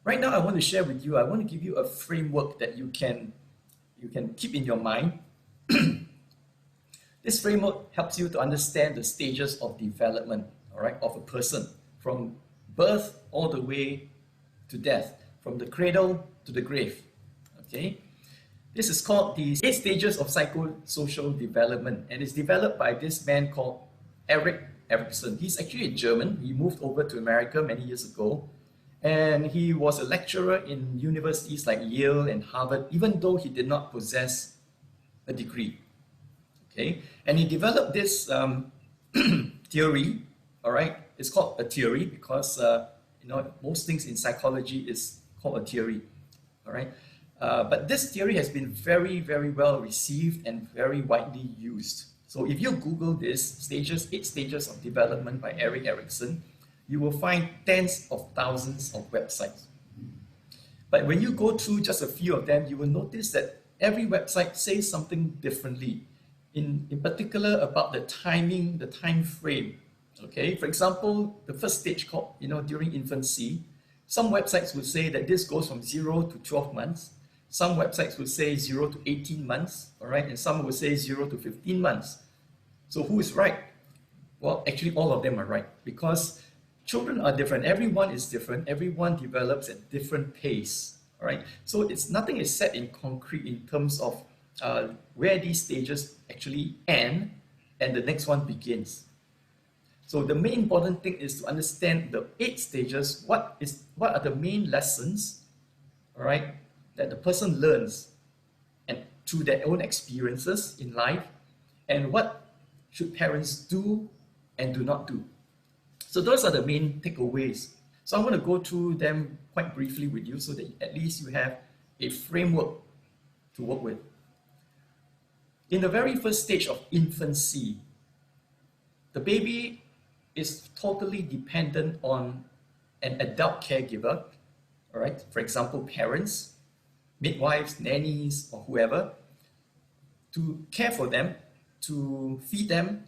Right now, I want to share with you, I want to give you a framework that you can keep in your mind. This framework helps you to understand the stages of development, all right, of a person from birth all the way to death, from the cradle to the grave. Okay, this is called the 8 stages of psychosocial development, and it's developed by this man called Erik Erikson. He's actually a German. He moved over to America many years ago, and he was a lecturer in universities like Yale and Harvard, even though he did not possess a degree. Okay, and he developed this theory. All right, it's called a theory because most things in psychology is called a theory. All right, but this theory has been very, very well received and very widely used. So if you Google this 8 stages of development by Erik Erikson, you will find tens of thousands of websites. But when you go through just a few of them, you will notice that every website says something differently. In particular about the timing, the time frame. Okay, for example, the first stage called, during infancy, some websites would say that this goes from 0 to 12 months. Some websites would say 0 to 18 months, all right, and some would say 0 to 15 months. So who is right? Well, actually all of them are right because children are different. Everyone is different. Everyone develops at different pace, all right? So nothing is set in concrete in terms of where these stages actually end and the next one begins. So the main important thing is to understand the 8 stages. What are the main lessons, all right, that the person learns and through their own experiences in life, and what should parents do and do not do. So those are the main takeaways. So I want to go through them quite briefly with you so that at least you have a framework to work with. In the very first stage of infancy, the baby is totally dependent on an adult caregiver, all right? For example, parents, midwives, nannies, or whoever, to care for them, to feed them,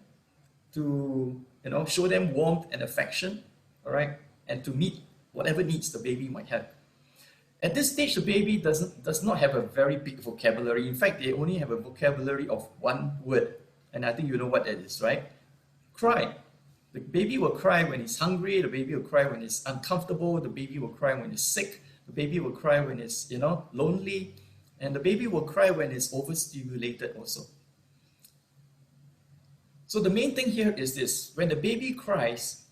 to show them warmth and affection, all right? And to meet whatever needs the baby might have. At this stage, the baby does not have a very big vocabulary. In fact, they only have a vocabulary of one word. And I think you know what that is, right? Cry. The baby will cry when it's hungry. The baby will cry when it's uncomfortable. The baby will cry when it's sick. The baby will cry when it's, lonely. And the baby will cry when it's overstimulated also. So the main thing here is this. When the baby cries,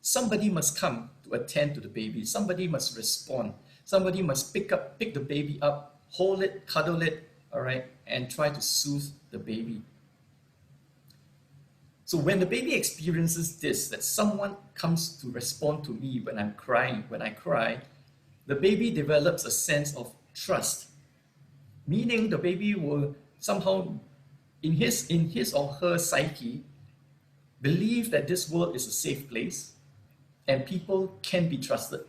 somebody must come to attend to the baby. Somebody must respond. Somebody must pick the baby up, hold it, cuddle it, all right, and try to soothe the baby. So when the baby experiences this, that someone comes to respond to me when I'm crying, when I cry, the baby develops a sense of trust, meaning the baby will somehow, in his or her psyche, believe that this world is a safe place and people can be trusted.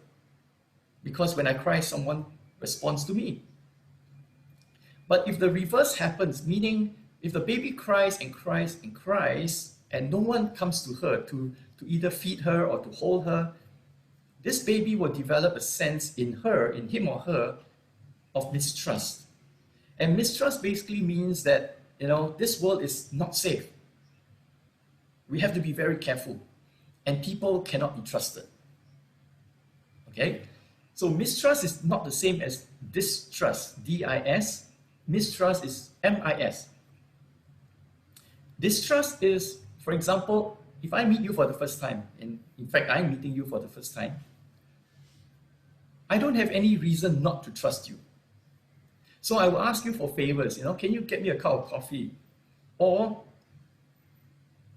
Because when I cry, someone responds to me. But if the reverse happens, meaning if the baby cries and cries and cries, and no one comes to her to either feed her or to hold her, this baby will develop a sense in him or her, of mistrust. And mistrust basically means that, this world is not safe. We have to be very careful, and people cannot be trusted. Okay? So mistrust is not the same as distrust, D-I-S. Mistrust is M-I-S. Distrust is, for example, if I meet you for the first time, and in fact, I'm meeting you for the first time, I don't have any reason not to trust you. So I will ask you for favors, can you get me a cup of coffee? Or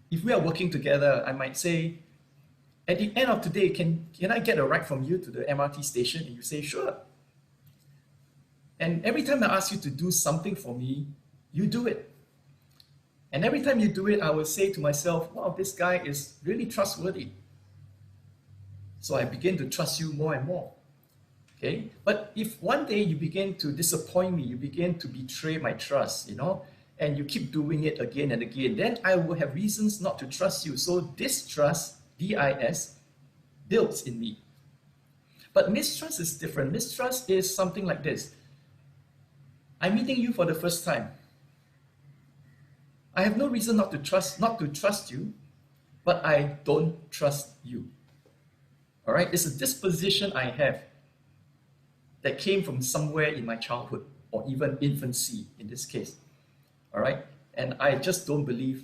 if we are working together, I might say, at the end of today, can I get a ride from you to the MRT station? And you say, sure. And every time I ask you to do something for me, you do it. And every time you do it, I will say to myself, wow, this guy is really trustworthy. So I begin to trust you more and more. Okay? But if one day you begin to disappoint me, you begin to betray my trust, and you keep doing it again and again, then I will have reasons not to trust you. So distrust, D-I-S, builds in me. But mistrust is different. Mistrust is something like this. I'm meeting you for the first time. I have no reason not to trust you, but I don't trust you. All right? It's a disposition I have that came from somewhere in my childhood or even infancy in this case. All right? And I just don't believe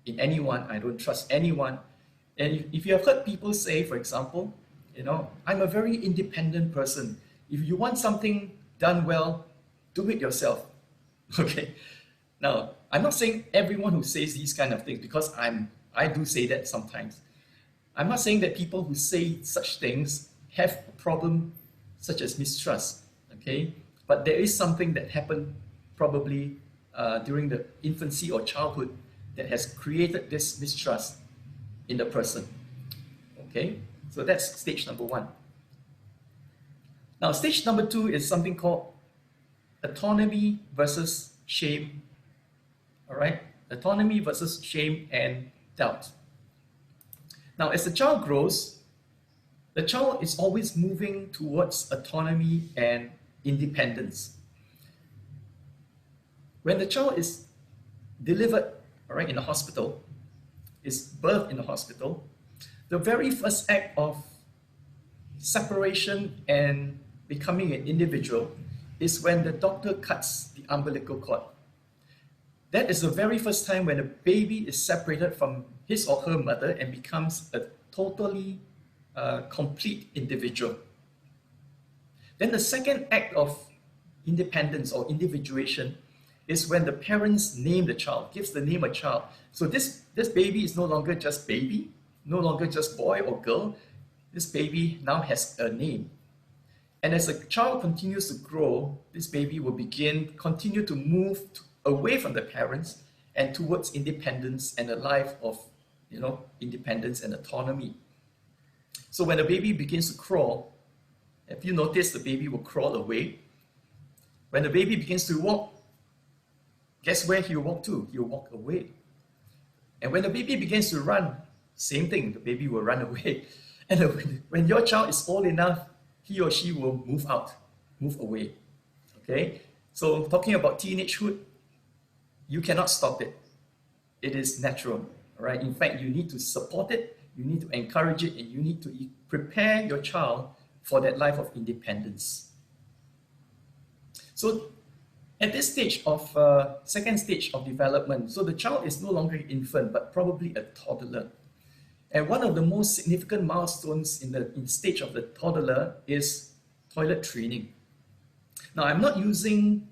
in anyone. I don't trust anyone. And if you have heard people say, for example, I'm a very independent person. If you want something done well, do it yourself. Okay? Now, I'm not saying everyone who says these kind of things, because I do say that sometimes. I'm not saying that people who say such things have a problem such as mistrust, okay? But there is something that happened probably during the infancy or childhood that has created this mistrust in the person, okay? So that's stage number 1. Now, stage number 2 is something called autonomy versus shame, all right? Autonomy versus shame and doubt. Now, as the child grows, the child is always moving towards autonomy and independence. When the child is delivered, all right, in a hospital, is birthed in a hospital, the very first act of separation and becoming an individual is when the doctor cuts the umbilical cord. That is the very first time when a baby is separated from his or her mother and becomes a totally complete individual. Then the second act of independence or individuation is when the parents name the child, gives the name a child. So this baby is no longer just baby, no longer just boy or girl. This baby now has a name. And as the child continues to grow, this baby will continue to move away from the parents and towards independence and a life of, independence and autonomy. So when the baby begins to crawl, if you notice, the baby will crawl away. When the baby begins to walk, guess where he will walk to? He will walk away. And when the baby begins to run, same thing, the baby will run away. And when your child is old enough, he or she will move out, move away. Okay? So talking about teenagehood, you cannot stop it. It is natural. All right? In fact, you need to support it, you need to encourage it, and you need to prepare your child for that life of independence. So at this stage of, second stage of development, so the child is no longer an infant, but probably a toddler. And one of the most significant milestones in the stage of the toddler is toilet training. Now, I'm not using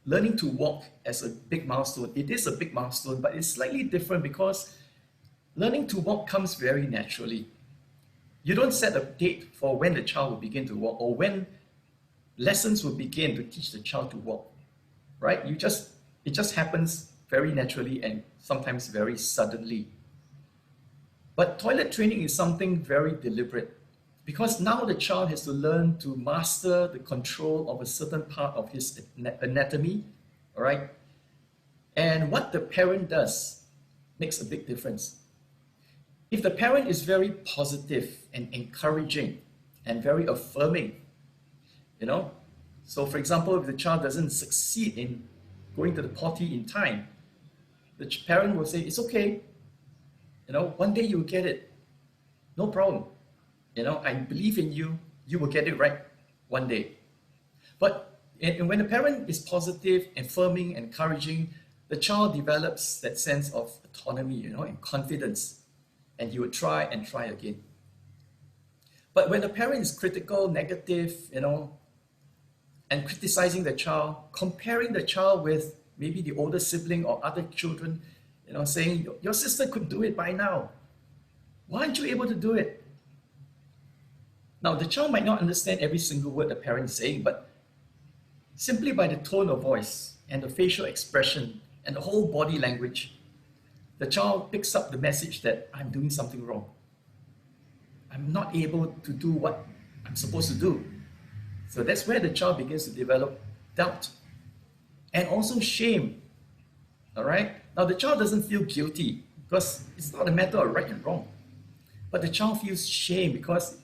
learning to walk as a big milestone. It is a big milestone, but it's slightly different because learning to walk comes very naturally. You don't set a date for when the child will begin to walk or when lessons will begin to teach the child to walk, right? It just happens very naturally and sometimes very suddenly. But toilet training is something very deliberate because now the child has to learn to master the control of a certain part of his anatomy, all right? And what the parent does makes a big difference. If the parent is very positive and encouraging and very affirming, so for example, if the child doesn't succeed in going to the potty in time, the parent will say, it's okay, one day you'll get it, no problem. I believe in you, you will get it right one day. But when the parent is positive, affirming, encouraging, the child develops that sense of autonomy, and confidence, and he will try and try again. But when the parent is critical, negative, and criticizing the child, comparing the child with maybe the older sibling or other children, saying, your sister could do it by now. Why aren't you able to do it? Now, the child might not understand every single word the parent is saying, but simply by the tone of voice and the facial expression and the whole body language, the child picks up the message that I'm doing something wrong. I'm not able to do what I'm supposed to do. So that's where the child begins to develop doubt and also shame. All right? Now, the child doesn't feel guilty because it's not a matter of right and wrong. But the child feels shame because it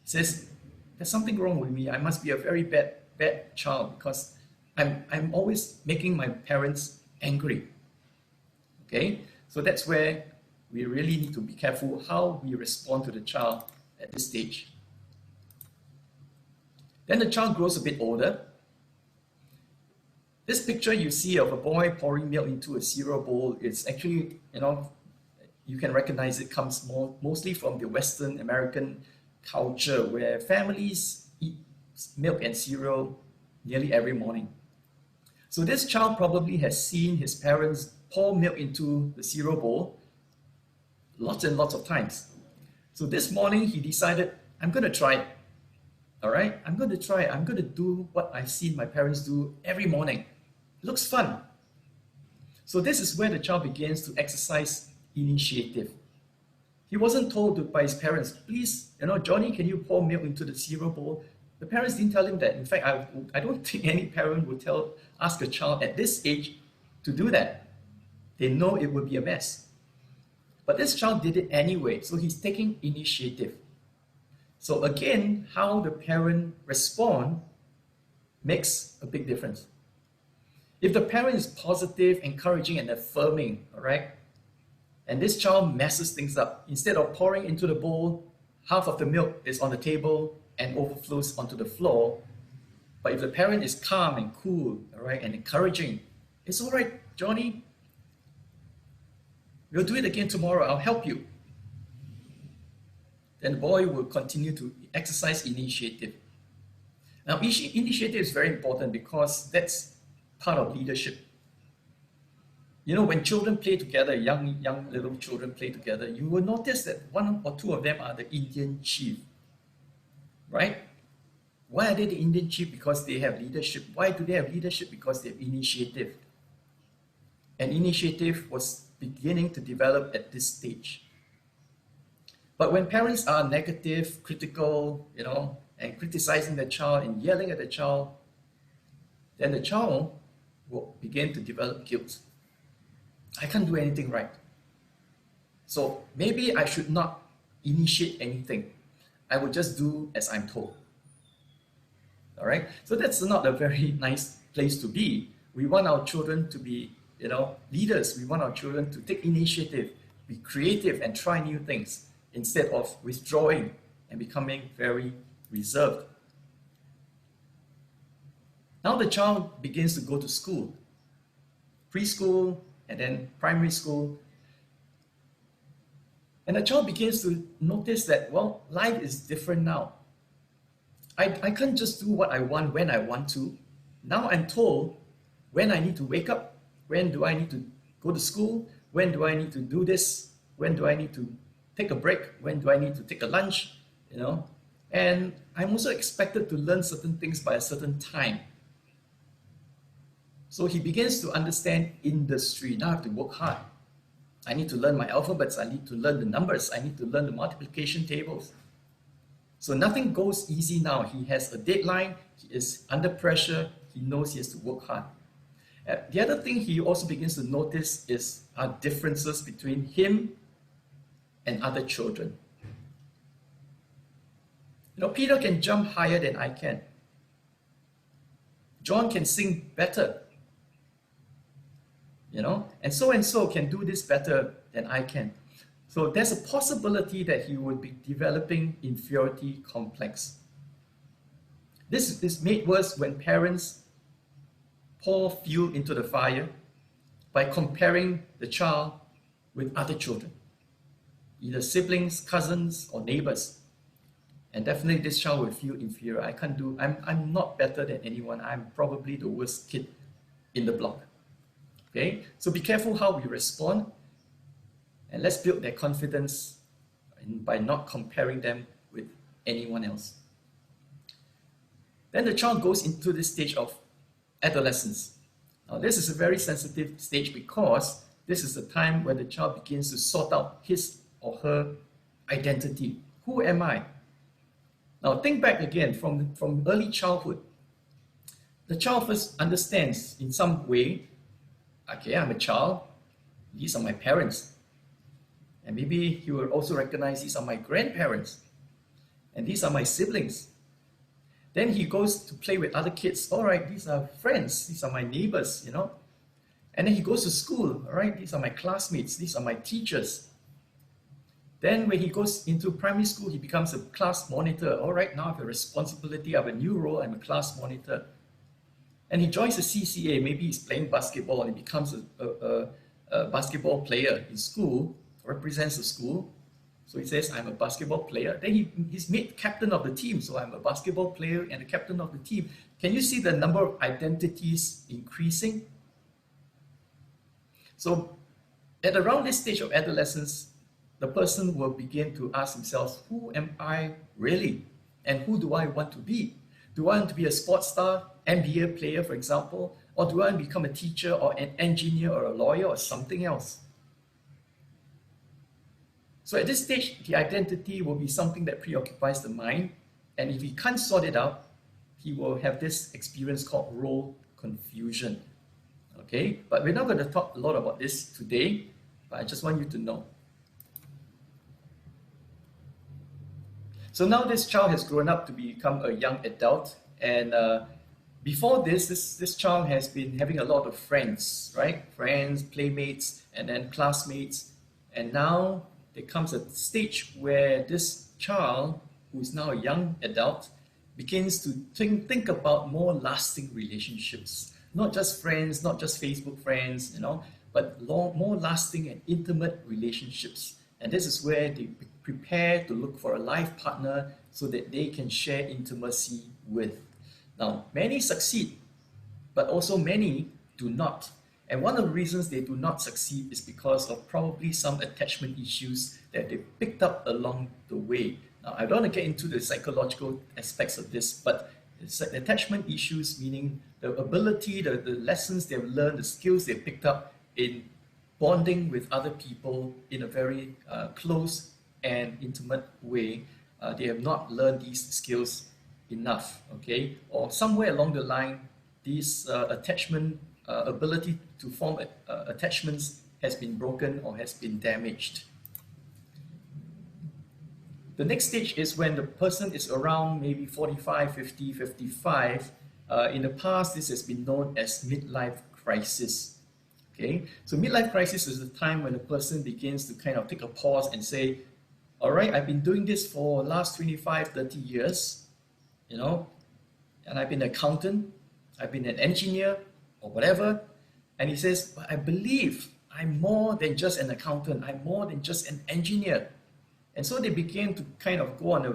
says, there's something wrong with me. I must be a very bad child because I'm always making my parents angry. Okay, so that's where we really need to be careful how we respond to the child at this stage. Then the child grows a bit older. This picture you see of a boy pouring milk into a cereal bowl is actually, you can recognize it comes mostly from the Western American culture where families eat milk and cereal nearly every morning. So this child probably has seen his parents pour milk into the cereal bowl lots and lots of times. So this morning he decided, I'm going to try it. All right, I'm going to try it. I'm going to do what I've seen my parents do every morning. It looks fun. So this is where the child begins to exercise initiative. He wasn't told by his parents, please, Johnny, can you pour milk into the cereal bowl? The parents didn't tell him that. In fact, I don't think any parent would ask a child at this age to do that. They know it would be a mess. But this child did it anyway, so he's taking initiative. So again, how the parent responds makes a big difference. If the parent is positive, encouraging, and affirming, all right, and this child messes things up, instead of pouring into the bowl, half of the milk is on the table and overflows onto the floor. But if the parent is calm and cool, all right, and encouraging, it's all right, Johnny, we'll do it again tomorrow, I'll help you. Then the boy will continue to exercise initiative. Now, initiative is very important because that's part of leadership. When children play together, young little children play together, you will notice that one or two of them are the Indian chief, right? Why are they the Indian chief? Because they have leadership. Why do they have leadership? Because they have initiative. And initiative was beginning to develop at this stage. But when parents are negative, critical, and criticizing the child and yelling at the child, then the child will begin to develop guilt. I can't do anything right. So maybe I should not initiate anything. I will just do as I'm told. All right? So that's not a very nice place to be. We want our children to be, leaders. We want our children to take initiative, be creative, and try new things instead of withdrawing and becoming very reserved. Now the child begins to go to school, preschool, and then primary school. And the child begins to notice that, life is different now. I can't just do what I want when I want to. Now I'm told when I need to wake up, when do I need to go to school, when do I need to do this, when do I need to take a break, when do I need to take a lunch, And I'm also expected to learn certain things by a certain time. So he begins to understand industry. Now I have to work hard. I need to learn my alphabets. I need to learn the numbers. I need to learn the multiplication tables. So nothing goes easy now. He has a deadline. He is under pressure. He knows he has to work hard. The other thing he also begins to notice are differences between him and other children. Peter can jump higher than I can. John can sing better. And so can do this better than I can. So there's a possibility that he would be developing inferiority complex. This is made worse when parents pour fuel into the fire by comparing the child with other children, either siblings, cousins, or neighbors. And definitely this child will feel inferior. I'm not better than anyone. I'm probably the worst kid in the block. Okay, so be careful how we respond, and let's build their confidence by not comparing them with anyone else. Then the child goes into this stage of adolescence. Now this is a very sensitive stage because this is the time when the child begins to sort out his or her identity. Who am I? Now think back again from early childhood. The child first understands in some way, okay, I'm a child, these are my parents. And maybe he will also recognize these are my grandparents. And these are my siblings. Then he goes to play with other kids. All right, these are friends, these are my neighbors, you know. And then he goes to school. All right, these are my classmates, these are my teachers. Then when he goes into primary school, he becomes a class monitor. All right, now I have a responsibility, I have a new role, I'm a class monitor. And he joins a CCA, maybe he's playing basketball and he becomes a basketball player in school, represents the school. So he says, I'm a basketball player. Then he's made captain of the team. So I'm a basketball player and a captain of the team. Can you see the number of identities increasing? So at around this stage of adolescence, the person will begin to ask himself, who am I really? And who do I want to be? Do I want to be a sports star, NBA player, for example? Or do I want to become a teacher or an engineer or a lawyer or something else? So at this stage, the identity will be something that preoccupies the mind. And if he can't sort it out, he will have this experience called role confusion. Okay, but we're not going to talk a lot about this today, but I just want you to know. So now this child has grown up to become a young adult, and before this child has been having a lot of friends, right? Friends, playmates, and then classmates. And now there comes a stage where this child, who is now a young adult, begins to think about more lasting relationships. Not just friends, not just Facebook friends, you know, but more lasting and intimate relationships. And this is where they prepare to look for a life partner so that they can share intimacy with. Now, many succeed, but also many do not. And one of the reasons they do not succeed is because of probably some attachment issues that they picked up along the way. Now, I don't want to get into the psychological aspects of this, but it's attachment issues, meaning the ability, the lessons they've learned, the skills they've picked up in bonding with other people in a very close and intimate way. They have not learned these skills enough, okay? Or somewhere along the line, this attachment ability to form attachments has been broken or has been damaged. The next stage is when the person is around maybe 45, 50, 55. In the past, this has been known as midlife crisis. Okay, so midlife crisis is the time when a person begins to kind of take a pause and say, all right, I've been doing this for the last 25, 30 years, you know, and I've been an accountant, I've been an engineer or whatever. And he says, but I believe I'm more than just an accountant, I'm more than just an engineer. And so they began to kind of go on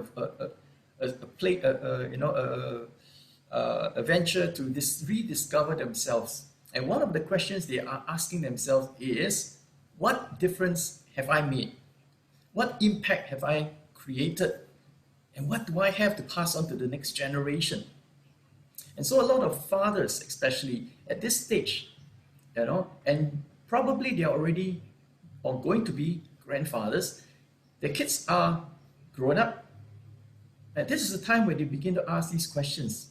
a venture to rediscover themselves. And one of the questions they are asking themselves is, what difference have I made? What impact have I created? And what do I have to pass on to the next generation? And so a lot of fathers, especially at this stage, you know, and probably they are already or going to be grandfathers, their kids are grown up. And this is the time where they begin to ask these questions.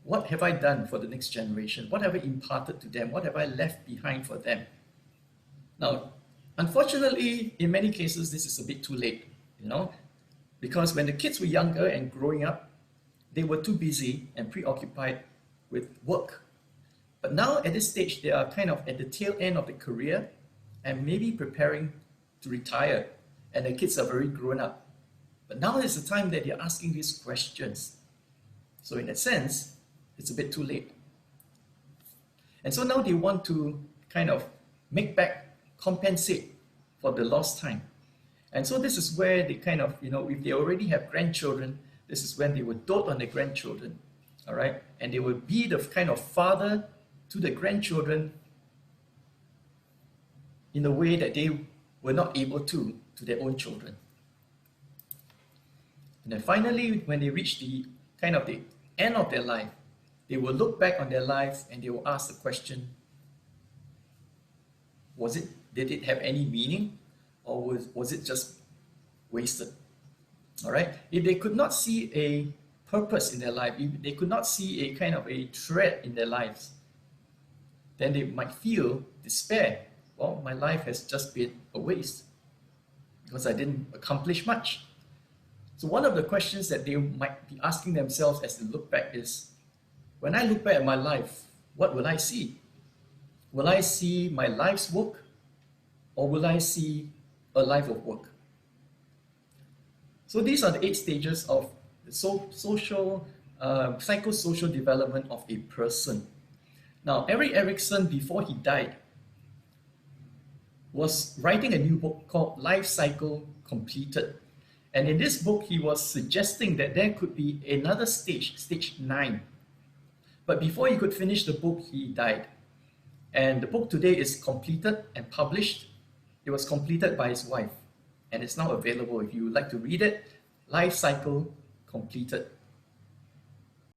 What have I done for the next generation? What have I imparted to them? What have I left behind for them? Now, unfortunately, in many cases, this is a bit too late, you know, because when the kids were younger and growing up, they were too busy and preoccupied with work. But now at this stage, they are kind of at the tail end of the career and maybe preparing to retire, and the kids are very grown up. But now is the time that they're asking these questions. So in that sense, it's a bit too late. And so now they want to kind of make back, compensate for the lost time. And so this is where they kind of, you know, if they already have grandchildren, this is when they would dote on their grandchildren, all right? And they would be the kind of father to the grandchildren in a way that they were not able to their own children. And then finally, when they reach the kind of the end of their life, they will look back on their life and they will ask the question, did it have any meaning, or was it just wasted? All right? If they could not see a purpose in their life, if they could not see a kind of a thread in their lives, then they might feel despair. Well, my life has just been a waste because I didn't accomplish much. So one of the questions that they might be asking themselves as they look back is, when I look back at my life, what will I see? Will I see my life's work, or will I see a life of work? So these are the 8 stages of the psychosocial development of a person. Now, Erik Erikson, before he died, was writing a new book called Life Cycle Completed. And in this book, he was suggesting that there could be another stage, stage 9. But before he could finish the book, he died. And the book today is completed and published. It was completed by his wife, and it's now available if you would like to read it. Life Cycle Completed.